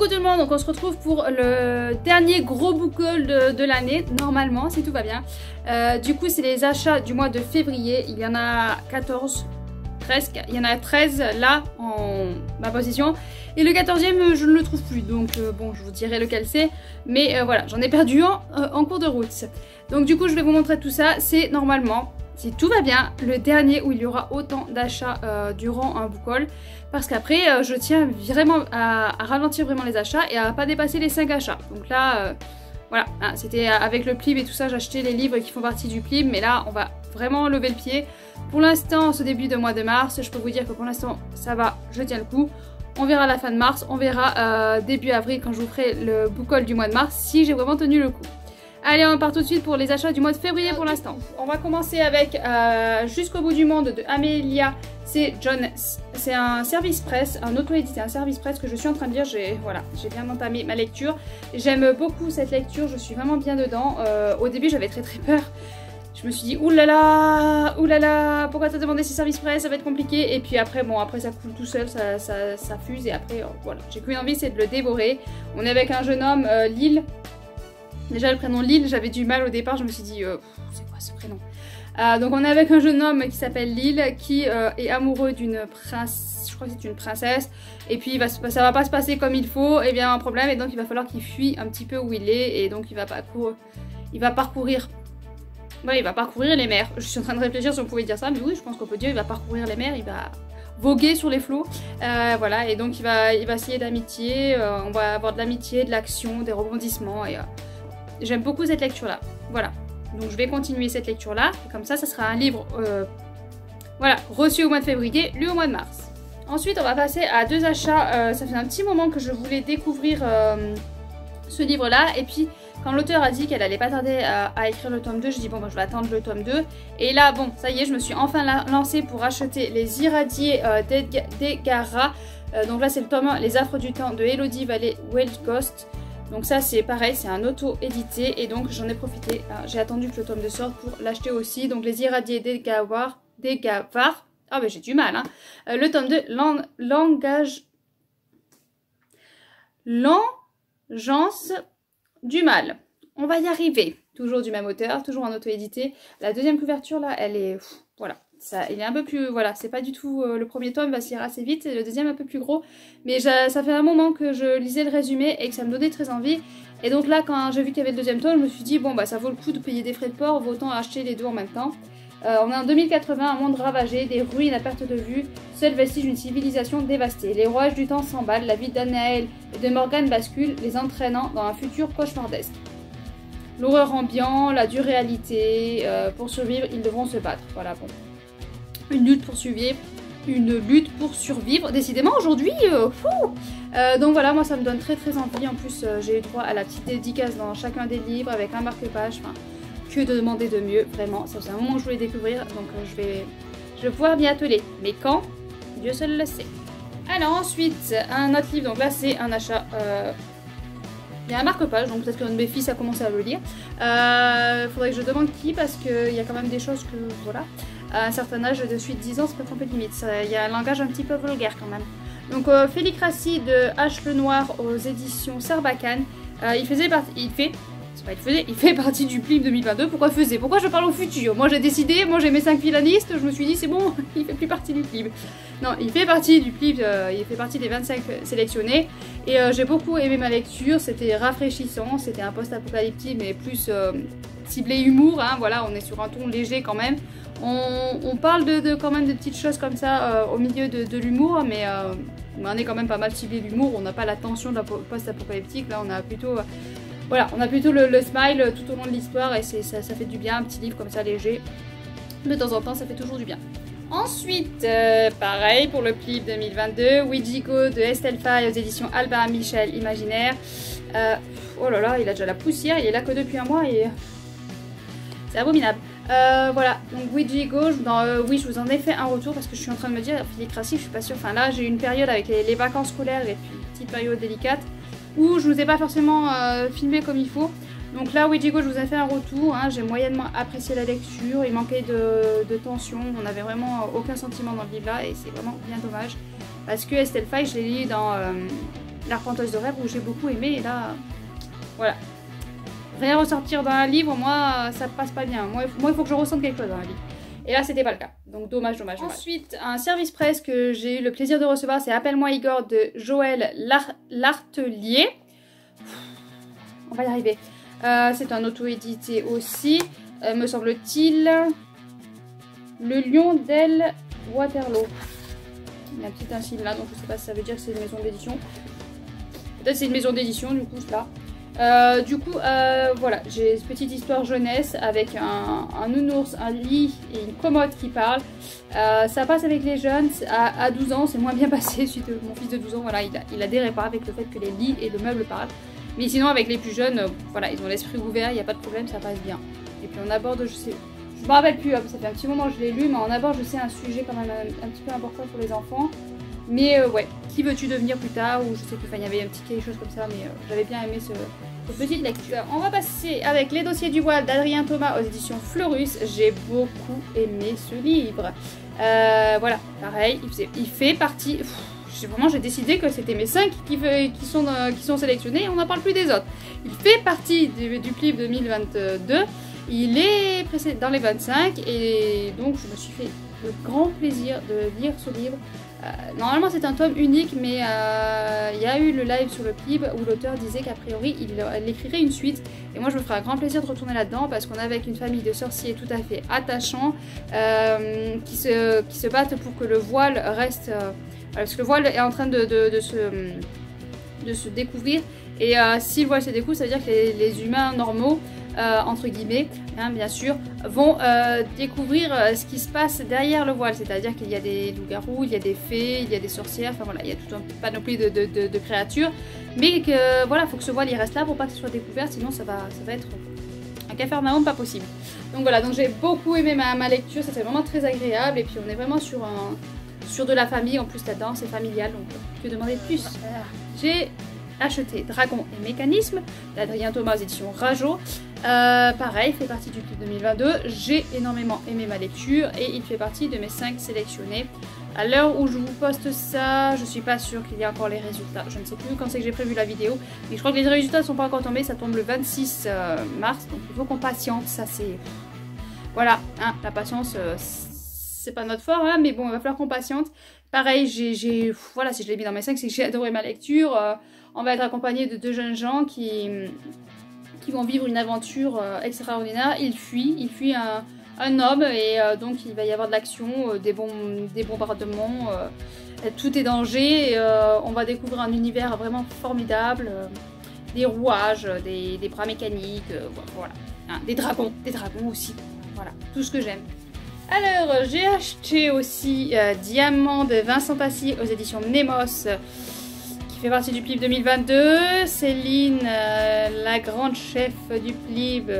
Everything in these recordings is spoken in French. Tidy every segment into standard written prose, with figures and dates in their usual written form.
Coucou tout le monde, donc on se retrouve pour le dernier gros book haul de l'année, normalement, si tout va bien. Du coup, c'est les achats du mois de février, il y en a 14, presque, il y en a 13 là, en ma possession. Et le 14e, je ne le trouve plus, donc bon, je vous dirai lequel c'est. Mais voilà, j'en ai perdu un en cours de route. Donc du coup, je vais vous montrer tout ça, c'est normalement... Si tout va bien, le dernier où il y aura autant d'achats durant un book haul. Parce qu'après, je tiens vraiment à ralentir vraiment les achats et à pas dépasser les 5 achats. Donc là, voilà, hein, c'était avec le Plib et tout ça, j'ai acheté les livres qui font partie du Plib. Mais là, on va vraiment lever le pied. Pour l'instant, ce début de mois de mars, je peux vous dire que pour l'instant, ça va, je tiens le coup. On verra la fin de mars, on verra début avril quand je vous ferai le book haul du mois de mars, si j'ai vraiment tenu le coup. Allez, on part tout de suite pour les achats du mois de février pour l'instant. On va commencer avec Jusqu'au bout du monde de Amelia. C'est un service presse, un auto-édité, un service presse que je suis en train de lire. Voilà, j'ai bien entamé ma lecture. J'aime beaucoup cette lecture, je suis vraiment bien dedans. Au début, j'avais très peur. Je me suis dit, oulala, pourquoi t'as demandé ces services presse, ça va être compliqué. Et puis après, bon, après ça coule tout seul, ça fuse. Et après, voilà, j'ai qu'une envie, c'est de le dévorer. On est avec un jeune homme, Lille. Déjà le prénom Lille, j'avais du mal au départ, je me suis dit, c'est quoi ce prénom? Donc on est avec un jeune homme qui s'appelle Lille, qui est amoureux d'une princesse, je crois que c'est une princesse, et puis ça va pas se passer comme il faut, et bien un problème, et donc il va falloir qu'il fuit un petit peu où il est, et donc il va parcourir les mers. Je suis en train de réfléchir si on pouvait dire ça, mais oui, je pense qu'on peut dire il va parcourir les mers, il va voguer sur les flots, voilà, et donc il va essayer d'amitié, on va avoir de l'amitié, de l'action, des rebondissements, et... J'aime beaucoup cette lecture-là. Voilà. Donc je vais continuer cette lecture-là. Comme ça sera un livre voilà, reçu au mois de février, lu au mois de mars. Ensuite, on va passer à deux achats. Ça fait un petit moment que je voulais découvrir ce livre-là. Et puis, quand l'auteur a dit qu'elle allait pas tarder à écrire le tome 2, je dis bon, bah, je vais attendre le tome 2. Et là, bon, ça y est, je me suis enfin lancée pour acheter Les Irradiés d'Egara. Donc là, c'est le tome 1, Les Affres du temps de Elodie Vallée-Weltghost. Donc ça c'est pareil, c'est un auto-édité et donc j'en ai profité. J'ai attendu que le tome 2 sorte pour l'acheter aussi. Donc Les Irradiés d'Egara. Ah ben j'ai du mal hein. Le tome 2, L'Engeance du mal. On va y arriver. Toujours du même auteur, toujours en auto-édité. La deuxième couverture là, elle est... voilà. Ça, il est un peu plus, voilà, c'est pas du tout le premier tome va se lire assez vite, et le deuxième un peu plus gros, mais ça fait un moment que je lisais le résumé et que ça me donnait très envie, et donc là quand j'ai vu qu'il y avait le deuxième tome, je me suis dit bon bah ça vaut le coup de payer des frais de port, autant acheter les deux en même temps. On est en 2080, un monde ravagé, des ruines à perte de vue, seul vestige d'une civilisation dévastée. Les rouages du temps s'emballent, la vie d'Anaël et de Morgane bascule, les entraînant dans un futur cauchemardesque. L'horreur ambiant, la dure réalité, pour survivre ils devront se battre, voilà bon. Une lutte pour survivre, décidément aujourd'hui, donc voilà, moi ça me donne très envie. En plus j'ai eu droit à la petite dédicace dans chacun des livres avec un marque-page, enfin que de demander de mieux, vraiment, ça c'est un moment où je voulais découvrir, donc je vais pouvoir m'y atteler, mais quand, Dieu seul le sait. Alors ensuite, un autre livre, donc là c'est un achat, il y a un marque-page, donc peut-être qu'un de mes fils a commencé à le lire, faudrait que je demande qui, parce qu'il y a quand même des choses que, voilà, à un certain âge, de suite 10 ans, c'est peut-être un peu limite. Il y a un langage un petit peu vulgaire quand même. Donc Félicratie de H. Lenoir aux éditions Sarbacane. Il fait partie du Plib 2022. Pourquoi je parle au futur? Moi j'ai décidé, moi j'ai mes 5 filanistes, je me suis dit c'est bon, il fait plus partie du Plib. Non, il fait partie du Plib, il fait partie des 25 sélectionnés. Et j'ai beaucoup aimé ma lecture, c'était rafraîchissant, c'était un post-apocalyptique mais plus ciblé humour, hein, voilà, on est sur un ton léger quand même. On parle quand même de petites choses comme ça au milieu de l'humour, mais on est quand même pas mal ciblé l'humour, on n'a pas la tension de la post-apocalyptique, là on a plutôt... voilà, on a plutôt le smile tout au long de l'histoire et ça fait du bien, un petit livre comme ça léger. De temps en temps, ça fait toujours du bien. Ensuite, pareil pour le Plib 2022, Ouijigo de Estelle Faye aux éditions Albin Michel Imaginaire. Oh là là, il a déjà la poussière, il est là que depuis un mois et... c'est abominable. Voilà, donc Ouijigo, oui je vous en ai fait un retour parce que je suis en train de me dire, Félicratie, je suis pas sûre, enfin là j'ai eu une période avec les vacances scolaires et puis une petite période délicate où je vous ai pas forcément filmé comme il faut. Donc là Ouijigo, je vous ai fait un retour, hein, j'ai moyennement apprécié la lecture, il manquait de tension, on n'avait vraiment aucun sentiment dans le livre là et c'est vraiment bien dommage. Parce que Estelle Faye, je l'ai lu dans l'Arpenteuse de rêve où j'ai beaucoup aimé et là, voilà. Rien ressortir dans un livre, moi, ça passe pas bien. Moi, il faut que je ressente quelque chose dans un livre. Et là, c'était pas le cas. Donc, dommage. Ensuite, un service presse que j'ai eu le plaisir de recevoir, c'est Appelle-moi Igor de Joël Lartelier. On va y arriver. C'est un auto-édité aussi, me semble-t-il. Le Lion d'El Waterloo. Il y a un petit insigne là, donc je sais pas si ça veut dire que c'est une maison d'édition. Peut-être c'est une maison d'édition, du coup, là. Voilà, j'ai cette petite histoire jeunesse avec un nounours, un lit et une commode qui parlent. Ça passe avec les jeunes, à 12 ans c'est moins bien passé suite à mon fils de 12 ans, voilà, il adhérait pas avec le fait que les lits et le meuble parlent. Mais sinon avec les plus jeunes, voilà, ils ont l'esprit ouvert, il n'y a pas de problème, ça passe bien. Et puis on aborde, je me rappelle plus, ça fait un petit moment que je l'ai lu, mais on aborde, je sais, un sujet quand même un petit peu important pour les enfants. Mais ouais, qui veux-tu devenir plus tard, ou je sais plus, enfin il y avait un petit quelque chose comme ça, mais j'avais bien aimé cette petite lecture. On va passer avec Les Dossiers du voile d'Adrien Thomas aux éditions Fleurus. J'ai beaucoup aimé ce livre. Voilà, pareil, il fait partie... Vraiment, j'ai décidé que c'était mes 5 qui sont sélectionnés et on n'en parle plus des autres. Il fait partie du PLIB 2022. Il est dans les 25 et donc je me suis fait le grand plaisir de lire ce livre. Normalement c'est un tome unique, mais il y a eu le live sur le PLIB où l'auteur disait qu'a priori il écrirait une suite. Et moi je me ferai un grand plaisir de retourner là-dedans parce qu'on est avec une famille de sorciers tout à fait attachants qui se battent pour que le voile reste... parce que le voile est en train de se découvrir. Et si le voile se découvre, ça veut dire que les humains normaux, entre guillemets, hein, bien sûr, vont découvrir ce qui se passe derrière le voile. C'est-à-dire qu'il y a des loups-garous, il y a des fées, il y a des sorcières, enfin voilà, il y a tout un panoplie de créatures. Mais que voilà, il faut que ce voile il reste là pour pas que ce soit découvert, sinon ça va être un capharnaüm pas possible. Donc voilà, donc j'ai beaucoup aimé ma lecture, ça c'est vraiment très agréable. Et puis on est vraiment sur de la famille, en plus là-dedans, c'est familial, donc que demander de plus. J'ai acheté Dragon et Mécanisme d'Adrien Thomas aux éditions Rajo. Pareil, fait partie du PLIB 2022. J'ai énormément aimé ma lecture et il fait partie de mes 5 sélectionnés. À l'heure où je vous poste ça, je suis pas sûre qu'il y ait encore les résultats. Je ne sais plus quand c'est que j'ai prévu la vidéo, mais je crois que les résultats ne sont pas encore tombés. Ça tombe le 26 mars, donc il faut qu'on patiente. Ça c'est... Voilà, hein, la patience... c'est pas notre fort, hein, mais bon, il va falloir qu'on patiente. Pareil, voilà, si je l'ai mis dans mes 5, c'est que j'ai adoré ma lecture. On va être accompagné de 2 jeunes gens qui vont vivre une aventure extraordinaire. Il fuit un homme et donc il va y avoir de l'action, des bombardements, tout est danger. On va découvrir un univers vraiment formidable, des rouages, des bras mécaniques, voilà, hein, des dragons aussi. Voilà, tout ce que j'aime. Alors, j'ai acheté aussi Diamant de Vincent Passy aux éditions Nemos, qui fait partie du PLIB 2022. Céline, la grande chef du PLIB,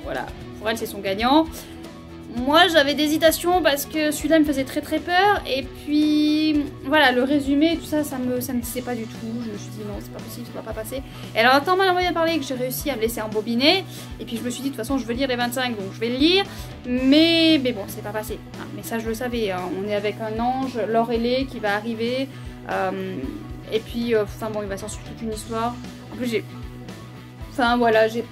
voilà, pour elle c'est son gagnant. Moi j'avais des hésitations parce que celui-là me faisait très peur, et puis voilà, le résumé, tout ça, ça me disait pas du tout. Je me suis dit non, c'est pas possible, ça va pas passer. Et alors, tant mal envoyé à parler que j'ai réussi à me laisser embobiner, et puis je me suis dit de toute façon je veux lire les 25, donc je vais le lire, mais bon, c'est pas passé. Hein, mais ça je le savais, hein, on est avec un ange, Laurelé, qui va arriver, et puis, enfin bon, il va s'en suivre toute une histoire. En plus enfin voilà, j'ai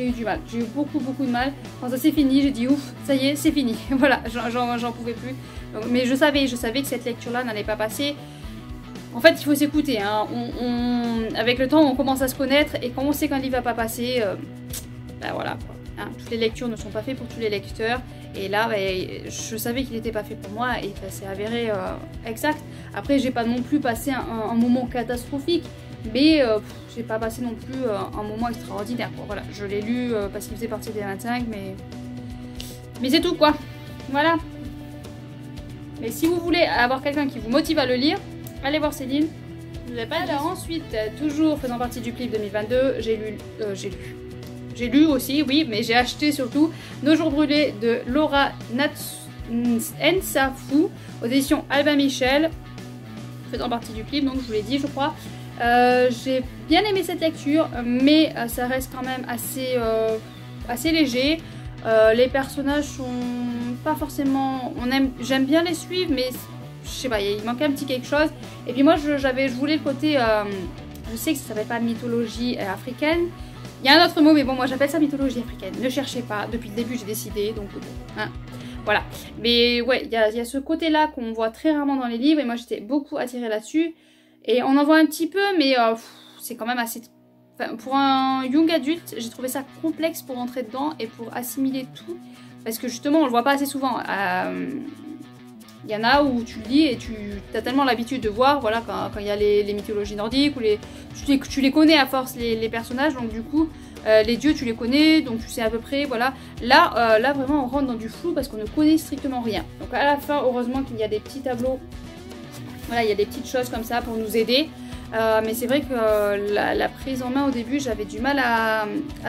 eu du mal, j'ai eu beaucoup de mal. Quand ça s'est fini, j'ai dit ouf, ça y est, c'est fini. Voilà, j'en pouvais plus. Donc, mais je savais que cette lecture-là n'allait pas passer. En fait, il faut s'écouter. Hein. Avec le temps, on commence à se connaître et quand on sait qu'un livre va pas passer, ben voilà. Hein. Toutes les lectures ne sont pas faites pour tous les lecteurs. Et là, je savais qu'il n'était pas fait pour moi et ça s'est avéré exact. Après, j'ai pas non plus passé un moment catastrophique. Mais j'ai pas passé non plus un moment extraordinaire, quoi. Voilà, je l'ai lu parce qu'il faisait partie des 25, mais c'est tout, quoi. Voilà. Mais si vous voulez avoir quelqu'un qui vous motive à le lire, allez voir Céline. Vous n'avez pas. Alors ensuite, toujours faisant partie du PLIB 2022, j'ai lu aussi, oui, mais j'ai acheté surtout Nos jours brûlés de Laura Nsafou aux éditions Albin Michel, faisant partie du PLIB, donc je vous l'ai dit, je crois. J'ai bien aimé cette lecture, mais ça reste quand même assez léger. Les personnages sont pas forcément... J'aime bien les suivre, mais je sais pas, il manquait un petit quelque chose. Et puis moi je voulais le côté, je sais que ça s'appelle pas mythologie africaine. Il y a un autre mot, mais bon, moi j'appelle ça mythologie africaine. Ne cherchez pas, depuis le début j'ai décidé, donc hein, voilà. Mais ouais, il y a ce côté-là qu'on voit très rarement dans les livres, et moi j'étais beaucoup attirée là-dessus. Et on en voit un petit peu, mais c'est quand même assez... Enfin, pour un young adulte, j'ai trouvé ça complexe pour rentrer dedans et pour assimiler tout. Parce que justement, on le voit pas assez souvent. Il y en a où tu le lis et tu as tellement l'habitude de voir, voilà, quand il y a les mythologies nordiques, ou tu les connais à force, les personnages, donc du coup, les dieux, tu les connais, donc tu sais à peu près, voilà. Là vraiment, on rentre dans du flou parce qu'on ne connaît strictement rien. Donc à la fin, heureusement qu'il y a des petits tableaux, voilà, il y a des petites choses comme ça pour nous aider. Mais c'est vrai que la prise en main au début, j'avais du mal à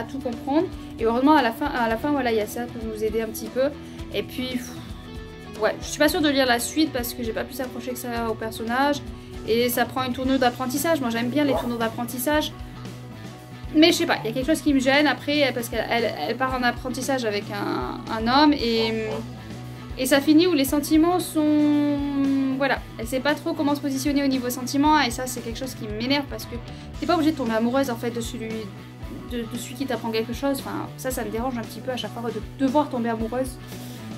tout comprendre. Et heureusement, à la fin, voilà, il y a ça pour nous aider un petit peu. Et puis... Ouais, je suis pas sûre de lire la suite parce que j'ai pas pu s'accrocher que ça au personnage. Et ça prend une tournure d'apprentissage. Moi j'aime bien les tournures d'apprentissage. Mais je sais pas, il y a quelque chose qui me gêne après parce qu'elle part en apprentissage avec un homme et ça finit où les sentiments sont... Voilà, elle sait pas trop comment se positionner au niveau sentiments et ça c'est quelque chose qui m'énerve parce que t'es pas obligée de tomber amoureuse en fait de celui qui t'apprend quelque chose. Enfin, ça me dérange un petit peu à chaque fois de devoir tomber amoureuse.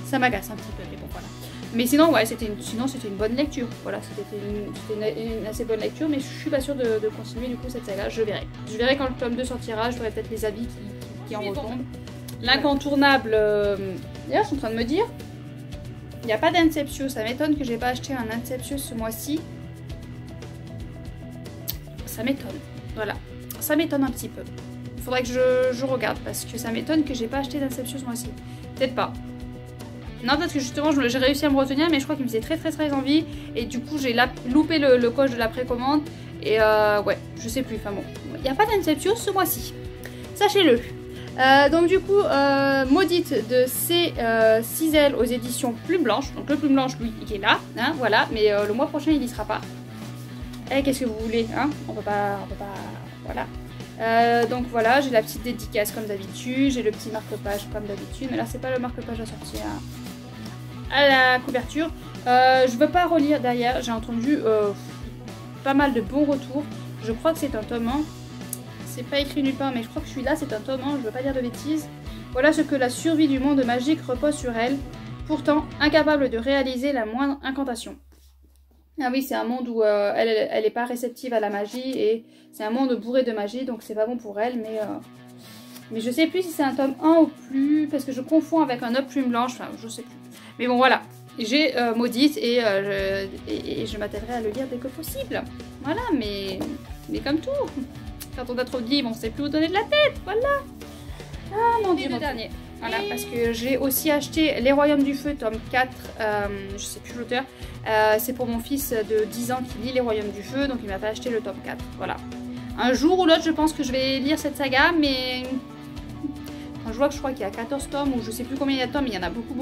Ça m'agace un petit peu, mais bon voilà. Mais sinon, ouais, c'était une bonne lecture. Voilà, c'était une assez bonne lecture, mais je suis pas sûre de continuer du coup cette saga. Je verrai. Je verrai quand le tome 2 sortira, j'aurai peut-être les habits qui en retombent. L'incontournable. D'ailleurs, je suis en train de me dire, il n'y a pas d'Inception. Ça m'étonne que j'ai pas acheté un Inception ce mois-ci. Ça m'étonne. Voilà. Ça m'étonne un petit peu. Il faudrait que je regarde parce que ça m'étonne que j'ai pas acheté d'Inception ce mois-ci. Peut-être pas. Non, parce que justement j'ai réussi à me retenir, mais je crois qu'il me faisait très envie. Et du coup j'ai loupé le coche de la précommande. Et ouais, je sais plus, enfin bon. Il n'y a pas d'Inception ce mois-ci. Sachez-le. Donc du coup, Maudite de C. Cizel aux éditions Plume Blanche. Donc le Plume Blanche, lui, il est là, hein, voilà. Mais le mois prochain, il y sera pas. Et qu'est-ce que vous voulez, hein? On peut pas, voilà. Donc voilà, j'ai la petite dédicace comme d'habitude, j'ai le petit marque-page comme d'habitude, mais là c'est pas le marque-page assorti à la couverture. Je veux pas relire derrière, j'ai entendu pas mal de bons retours. Je crois que c'est un tome 1, c'est pas écrit nulle part, mais je crois que celui-là c'est un tome 1, je veux pas dire de bêtises. Voilà ce que la survie du monde magique repose sur elle, pourtant incapable de réaliser la moindre incantation. Ah oui, c'est un monde où elle est pas réceptive à la magie et c'est un monde bourré de magie, donc c'est pas bon pour elle, mais je sais plus si c'est un tome 1 ou plus, parce que je confonds avec un autre Plume Blanche, enfin je sais plus. Mais bon voilà, j'ai Maudite et je m'attellerai à le lire dès que possible. Voilà, mais comme tout, quand on a trop de livres, on sait plus où donner de la tête, voilà. Ah mon dieu, le dernier. Voilà, parce que j'ai aussi acheté Les Royaumes du Feu, tome 4, je sais plus l'auteur. C'est pour mon fils de 10 ans qui lit Les Royaumes du Feu, donc il m'a fait acheter le tome 4, voilà. Un jour ou l'autre, je pense que je vais lire cette saga, mais quand je vois que je crois qu'il y a 14 tomes, ou je sais plus combien il y a de tomes, mais il y en a beaucoup.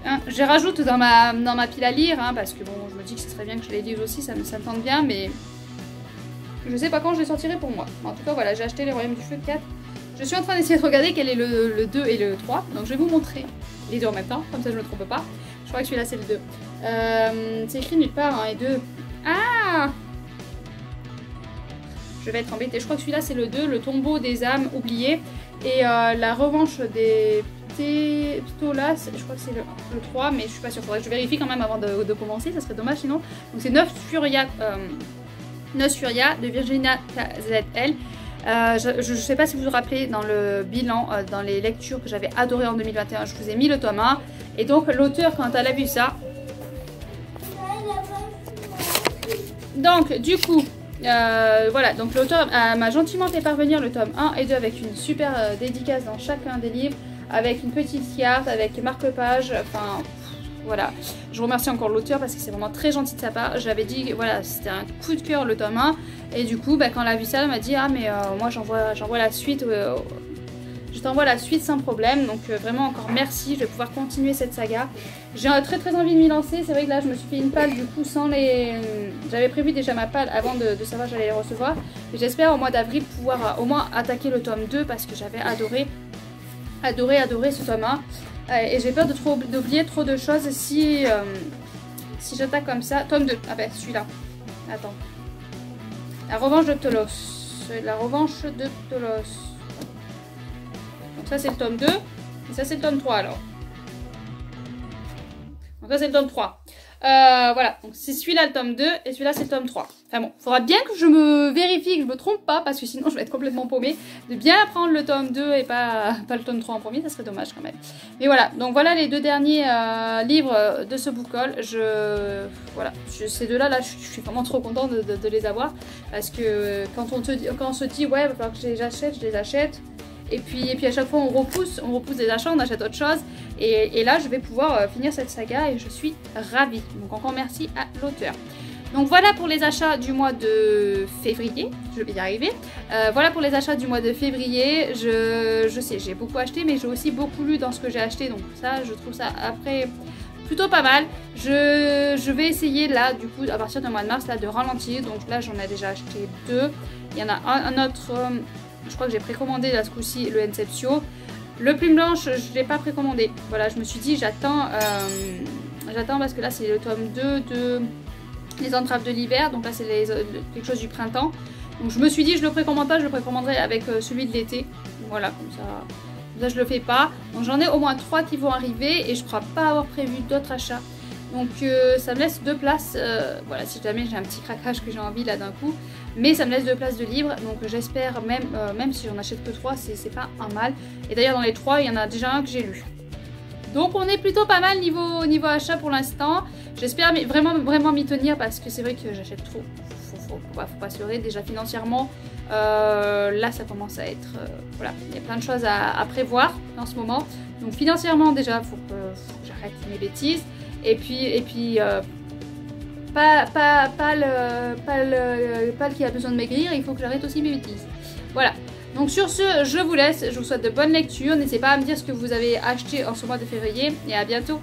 Hein, je les rajoute dans ma pile à lire, hein, parce que bon, je me dis que ce serait bien que je les lise aussi, ça me tente bien, mais je sais pas quand je les sortirai pour moi. En tout cas, voilà, j'ai acheté Les Royaumes du Feu 4. Je suis en train d'essayer de regarder quel est le 2 et le 3, donc je vais vous montrer les deux en même temps, comme ça je ne me trompe pas. Je crois que celui-là c'est le 2. C'est écrit nulle part, hein, et 2. Ah! Je vais être embêtée. Je crois que celui-là c'est le 2, le tombeau des âmes oubliées. Et la revanche des Ptolas, je crois que c'est le 3, mais je suis pas sûre. Faudrait que je vérifie quand même avant de commencer, ça serait dommage sinon. Donc c'est 9 Furia de Virginia KZL. Je sais pas si vous vous rappelez dans le bilan, dans les lectures que j'avais adoré en 2021, je vous ai mis le tome 1. Et donc l'auteur, quand elle a vu ça... Donc du coup, voilà, donc l'auteur m'a gentiment fait parvenir le tome 1 et 2 avec une super dédicace dans chacun des livres, avec une petite carte, avec marque-page, enfin... Voilà, je remercie encore l'auteur parce que c'est vraiment très gentil de sa part. J'avais dit, voilà, c'était un coup de cœur le tome 1. Et du coup, bah, quand elle a vu ça, elle m'a dit, ah mais moi j'envoie la suite, je t'envoie la suite sans problème. Donc vraiment encore merci, je vais pouvoir continuer cette saga. J'ai très envie de m'y lancer. C'est vrai que là je me suis fait une palle du coup sans les... J'avais prévu déjà ma palle avant de savoir que j'allais les recevoir. Et j'espère au mois d'avril pouvoir au moins attaquer le tome 2 parce que j'avais adoré ce tome 1. Et j'ai peur d'oublier trop de choses si si j'attaque comme ça, tome 2. Ah ben celui-là. Attends. La revanche de Ptolos. La revanche de Ptolos. Donc ça c'est le tome 2. Et ça c'est le tome 3 alors. Donc ça c'est le tome 3. Voilà, donc c'est celui-là le tome 2 et celui-là c'est le tome 3. Enfin bon, il faudra bien que je me vérifie, que je me trompe pas parce que sinon je vais être complètement paumée. De bien prendre le tome 2 et pas le tome 3 en premier, ça serait dommage quand même. Mais voilà, donc voilà les deux derniers livres de ce book haul. Voilà, ces deux-là, je suis vraiment trop contente de les avoir parce que quand on se dit ouais, il va falloir que je les achète. Et puis à chaque fois on repousse des achats, on achète autre chose. Et là je vais pouvoir finir cette saga et je suis ravie. Donc encore merci à l'auteur. Donc voilà pour les achats du mois de février, je vais y arriver. Voilà pour les achats du mois de février. Je sais, j'ai beaucoup acheté mais j'ai aussi beaucoup lu dans ce que j'ai acheté. Donc ça, je trouve ça après plutôt pas mal. Je vais essayer là du coup à partir du mois de mars là de ralentir. Donc là j'en ai déjà acheté 2. Il y en a un autre... je crois que j'ai précommandé là ce coup-ci le Inceptio. Le Plume Blanche, je ne l'ai pas précommandé. Voilà, je me suis dit j'attends parce que là c'est le tome 2 de Les Entraves de l'hiver. Donc là c'est quelque chose du printemps. Donc je me suis dit je le précommande pas, je le précommanderai avec celui de l'été. Voilà, comme ça je le fais pas. Donc j'en ai au moins 3 qui vont arriver et je crois pas avoir prévu d'autres achats. Donc ça me laisse 2 places, voilà, si jamais j'ai un petit craquage que j'ai envie là d'un coup. Mais ça me laisse 2 places de libre, donc j'espère même si j'en achète que 3, c'est pas un mal. Et d'ailleurs dans les 3, il y en a déjà un que j'ai lu. Donc on est plutôt pas mal niveau achat pour l'instant. J'espère vraiment m'y tenir parce que c'est vrai que j'achète trop. Faut pas se leurrer, déjà financièrement. Là ça commence à être... voilà, il y a plein de choses à prévoir en ce moment. Donc financièrement déjà, faut que j'arrête mes bêtises. Et puis pas le qui a besoin de maigrir, il faut que j'arrête aussi mes bêtises. Voilà. Donc sur ce, je vous laisse. Je vous souhaite de bonnes lectures. N'hésitez pas à me dire ce que vous avez acheté en ce mois de février. Et à bientôt.